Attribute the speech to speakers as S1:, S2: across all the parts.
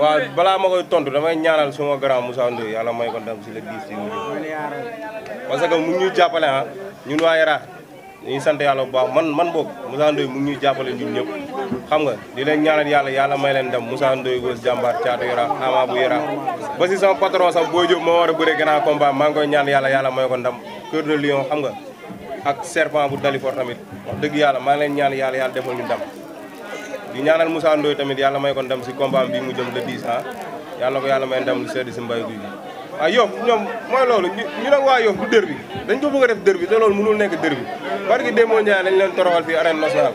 S1: waaw balaa ma koy tontu damay ñaanal suma grand Moussa Ndoye yàlla may ko ndam si le 10 mu parce que mu ngi ñuy jàppale ah ñun waa Yaraax dañuy sant yàlla bu baax man boog Moussa Ndoye mu ngi ñuy jàppale ñun ñëpp xam nga di leen ñaanal yàlla may leen ndam Moussa Ndoye Weuz jàmbaar caatu Yaraax Ama bu Yaraax ba si sama patron sax Boy Diop moo war a bëre grand combat maa ngi koy ñaan yàlla may ko ndam Cœur de Lion xam nga ak serpent bu Dalifort tamit wax dëgg yàlla maa ngi leen ñaan yàlla defal ñu ndam di ñaanal Moussa Ndoye tamit yàlla may ko ndam si combat bi mu jëm le 10 ah yàlla na ko yàlla may ndam lu sedd si mbay guy bi ah Yoff ñoom mooy loolu ñu nag waa Yoff du dër bi dañ ko bëgg a def dër bi te loolu mënul nekk dër bi parce que démb Ndiaye dañ leen toroxal fii arène nationale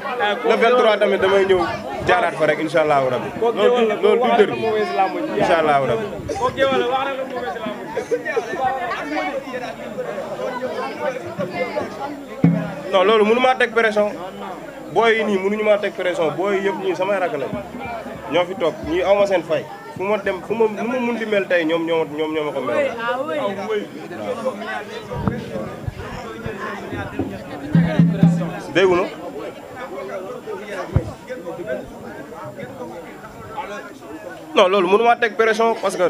S1: le 23 tamit damay ñëw jaaraat fa rek incha allahu rabi loolu du dër bi incha allahu rabi non loolu mënu maa teg pression booy yi nii mënuñu maa teg pression booy yëpp ñii samay rakk la ñoo fi toog ñii aw ma seen fay fu ma dem fu ma nu ma munti mel tey ñoom ñoo ma ko mel. dégg nga non loolu mënu maa teg pression parce que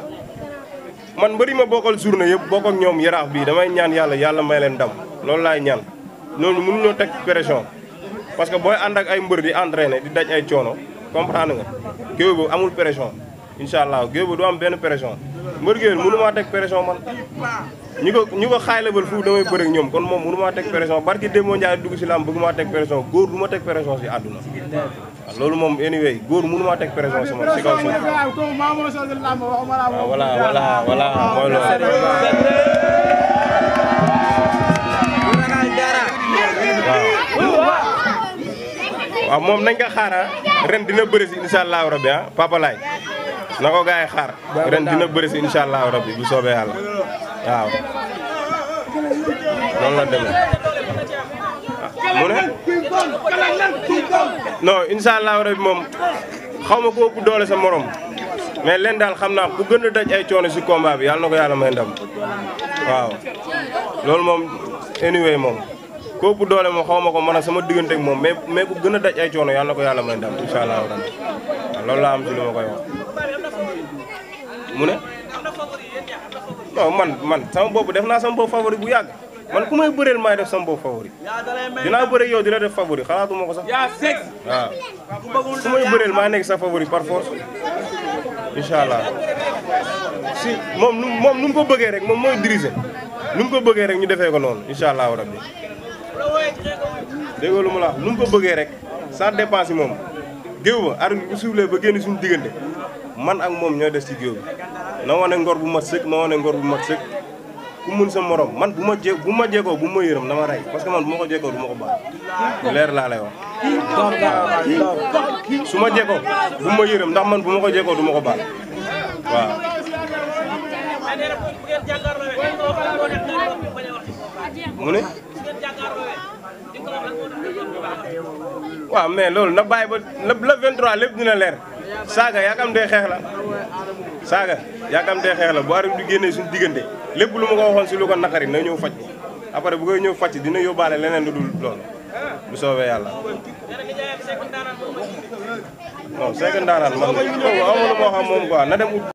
S1: man mbëri ma bokkal journée yëpp bokk ak ñoom Yaraax bii damay ñaan yàlla may leen ndam loolu laay ñaan loolu mënuñoo teg pression. parce que booy ànd ak ay mbër di entraîné di daj ay coono comprendre nga géew bu amul pression incha allah géew bu du am benn pression mbër géwél mënu maa teg pression man ñu ko xaay lebal fu damay bëre ak ñoom kon moom mënu maa teg pression barki Demba Ndiaye dugg si lamb bëgg maa teg pression góor du ma teg pression si àdduna waaw loolu moom anyway góor mënu maa teg pression sama si kaw suuf waaw voilà mooy loolu waaw moom nañ ko xaar ren dina bëri si incha allahu rabi ah Papa Laye na ko gars yi xaar ren dina bëri si incha allahu rabi bu soobee yàlla waaw noonu la demee mu ne non incha allahu rabi moom xaw ma ko ëpp doole sa morom mais leen daal xam naa ku gën a daj ay coono si combat bi yàlla na ko yàlla may ndam waaw loolu moom anyway moom kooku doole moom xaw ma ko mën a sama diggante ak moom mais ku gën a daj ay coono yàlla na ko yàlla may ndam incha allah rabbi waaw loolu laa am ci li ma koy wax. mu ne non man sama bopp def naa sama bopp favori bu yàgg man ku may bëreel maay def sama bopp favori dinaa bëre yow di la def favori xalaatuma ko sax waaw ku may bëreel maa nekk sa favori par force incha allah si moom nu mu ko bëggee rek moom mooy diriger nu mu ko bëggee rek ñu defee ko noonu incha allah rabbi dégg lu mu la wax nu mu ko bëggee rek sans dépense yi moom géew ba arbitre bu suuflee ba génn suñu diggante man ak moom ñooy des ci géew bi na wane ngor bu mat sëkk na wane ngor bu mat sëkk ku mun sa morom man bu ma jeekoo bu ma yërëm dama rey parce que man bu ma ko jeekoo du ma ko baal leer laa lay wax su ma jeekoo bu ma yërëm ndax man bu ma ko jeekoo du ma ko baal waaw mu ne waaw mais loolu na bàyyi ba le 23 lépp dina leer saaga yaakamtee xeex la saaga yaakamtee xeex la bu arbitre bi génnee suñu diggante lépp lu ma ko waxoon si lu ko naqari na ñëw faj ko après bu koy ñëw faj dina yóbbaale leneen lu dul loolu bu soobee yàlla non c'est que ndaanaan man amul moo xam moom quoi na dem ut